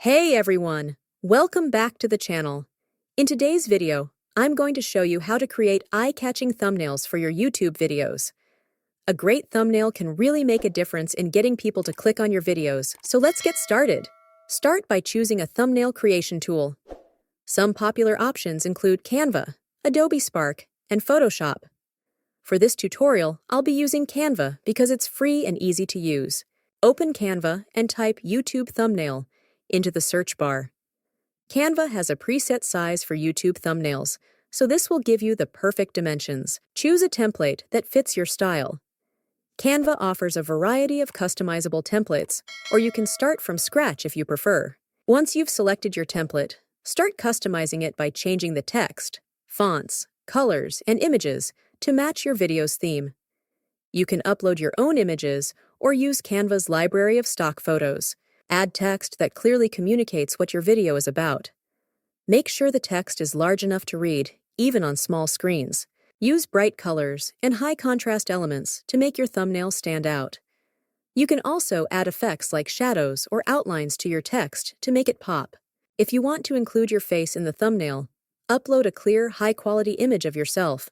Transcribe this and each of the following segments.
Hey everyone! Welcome back to the channel. In today's video, I'm going to show you how to create eye-catching thumbnails for your YouTube videos. A great thumbnail can really make a difference in getting people to click on your videos, so let's get started. Start by choosing a thumbnail creation tool. Some popular options include Canva, Adobe Spark, and Photoshop. For this tutorial, I'll be using Canva because it's free and easy to use. Open Canva and type YouTube thumbnail into the search bar. Canva has a preset size for YouTube thumbnails, so this will give you the perfect dimensions. Choose a template that fits your style. Canva offers a variety of customizable templates, or you can start from scratch if you prefer. Once you've selected your template, start customizing it by changing the text, fonts, colors, and images to match your video's theme. You can upload your own images or use Canva's library of stock photos. Add text that clearly communicates what your video is about. Make sure the text is large enough to read, even on small screens. Use bright colors and high-contrast elements to make your thumbnail stand out. You can also add effects like shadows or outlines to your text to make it pop. If you want to include your face in the thumbnail, upload a clear, high-quality image of yourself.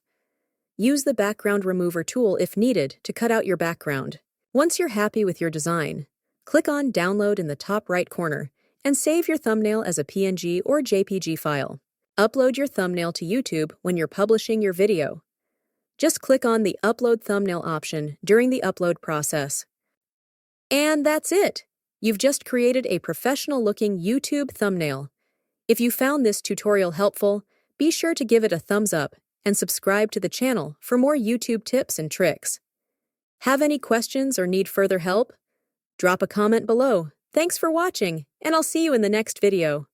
Use the background remover tool if needed to cut out your background. Once you're happy with your design, click on Download in the top right corner and save your thumbnail as a PNG or JPG file. Upload your thumbnail to YouTube when you're publishing your video. Just click on the Upload Thumbnail option during the upload process. And that's it! You've just created a professional-looking YouTube thumbnail. If you found this tutorial helpful, be sure to give it a thumbs up and subscribe to the channel for more YouTube tips and tricks. Have any questions or need further help? Drop a comment below. Thanks for watching, and I'll see you in the next video.